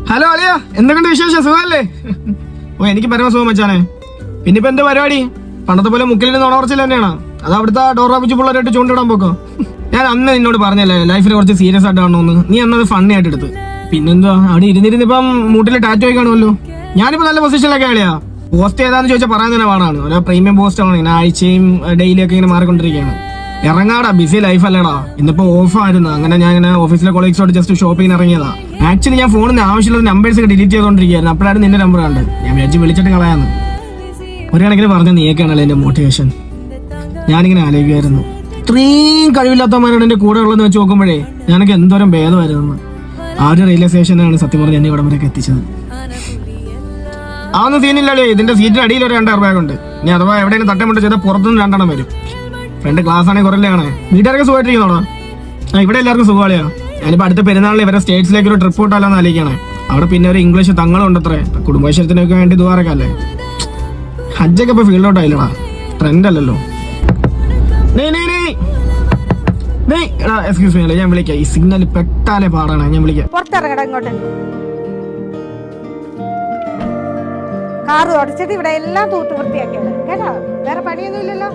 Hello അളിയ, എന്തൊക്കെയുണ്ട് വിശേഷം? സുഖമല്ലേ? ഓ, എനിക്ക് പരമസുഖം മച്ചാനെ. പിന്നെ ഇപ്പൊ എന്താ പരിപാടി? പണ്ടത്തെ പോലെ മുക്കിലിന് നുണവർച്ചിൽ തന്നെയാണ്? അത് അവിടുത്തെ ഡോറാപ്പിച്ച് പിള്ളേരായിട്ട് ചൂണ്ടിടാൻ പോക്കോ? ഞാൻ അന്ന് നിന്നോട് പറഞ്ഞല്ലേ ലൈഫിനെ കുറച്ച് സീരിയസ് ആയിട്ട് കാണണമെന്ന്. നീ അന്നത് ഫണ്ണി ആയിട്ട് എടുത്ത്. പിന്നെന്താ അവിടെ ഇരുന്നിരുന്നിപ്പം മൂട്ടിൽ ടാറ്റോ ആയി കാണുമല്ലോ. ഞാനിപ്പോ നല്ല പൊസിഷനിലൊക്കെ ആളിയാ. പോസ്റ്റ് ഏതാന്ന് ചോദിച്ചാൽ പറയാൻ തന്നെ പാടാണ്. ഓരോ പ്രീമിയം പോസ്റ്റ് ആണ്, ഇങ്ങനെ ആഴ്ചയും ഡെയിലി ഒക്കെ ഇങ്ങനെ മാറിക്കൊണ്ടിരിക്കുകയാണ്. ഇറങ്ങാടാ, ബിസി ലൈഫ് അല്ലേടാ. ഇന്നിപ്പോ ഓഫായിരുന്നു. അങ്ങനെ ഞാൻ ഇങ്ങനെ ഓഫീസിലെ കൊളീഗ്സോട് ജസ്റ്റ് ഷോപ്പിങ്ങിന് ഇറങ്ങിയതാ. ആക്ച്വലി ഞാൻ ഫോണിന് ആവശ്യമുള്ള നമ്പേഴ്സ് ഒക്കെ ഡിലീറ്റ് ചെയ്തോണ്ടിരിക്കുകയായിരുന്നു. അപ്പോഴാണ് നിന്റെ നമ്പർ കണ്ടത്. ഞാൻ വിചാരിച്ച് വിളിച്ചിട്ട് കളയാന്ന്. ഒരു കണക്കിന് പറഞ്ഞ നീയൊക്കെയാണല്ലോ എന്റെ മോട്ടിവേഷൻ. ഞാനിങ്ങനെ ആലോചിക്കുമായിരുന്നു, ഇത്രയും കഴിവില്ലാത്തവന്മാരോട് എന്റെ കൂടെ ഉള്ളതെന്ന് വെച്ച് നോക്കുമ്പോഴേ ഞാനൊക്കെ എന്തോരം ഭേദമായിരുന്നു. ആ ഒരു റിയലൈസേഷനാണ് സത്യം പറഞ്ഞ് എന്നെ ഇവിടം വരെയൊക്കെ എത്തിച്ചത്. ആ ഒന്നും സീനില്ലല്ലേ. ഇതിന്റെ സീറ്റിന് അടിയിൽ ഒരു 2,000 രൂപ ഉണ്ട്. ഇനി അഥവാ എവിടെയെങ്കിലും തട്ടമുട്ട ചെയ്താൽ പുറത്തുനിന്ന് 2 വരും. ഫ്രണ്ട് ക്ലാസ് ആണെങ്കിൽ കുറല്ലാണ്. വീട്ടുകാരൊക്കെ സുഖമായിട്ടിരിക്കുന്നോടാ? ഇവിടെ എല്ലാവർക്കും സുഖമാളിയാ. ഞാനിപ്പോ അടുത്ത പെരുന്നാളിൽ ഇവരെ സ്റ്റേറ്റ്സിലേക്ക് ഒരു ട്രിപ്പ് വിട്ടാലോന്ന് ആലോചിക്കണേ. അവിടെ പിന്നെ ഒരു ഇംഗ്ലീഷ് തങ്ങളും ഉണ്ടത്രേ. കുടുംബാശ്വരത്തിനൊക്കെ വേണ്ടി ദ്വാരക്കല്ലേ. ഹജ്ജൊക്കെ ഇപ്പൊ ഫീൽഡ് ഔട്ട് ആയില്ലടാ, ട്രെൻഡ് അല്ലല്ലോ. എക്സ്ക്യൂസ് മീ, ഞാൻ വിളിക്കാം. ഈ സിഗ്നൽ പെട്ടാലേ പാടാണ്. ഞാൻ വിളിക്കാം. പുറത്തിറങ്ങടാ ഇങ്ങോട്ട്. കാറ് തുടച്ചിട്ട് ഇവിടെ എല്ലാം തൂത്ത് വൃത്തിയാക്കിയത് കേട്ടോ. വേറെ പണിയൊന്നും ഇല്ലല്ലോ.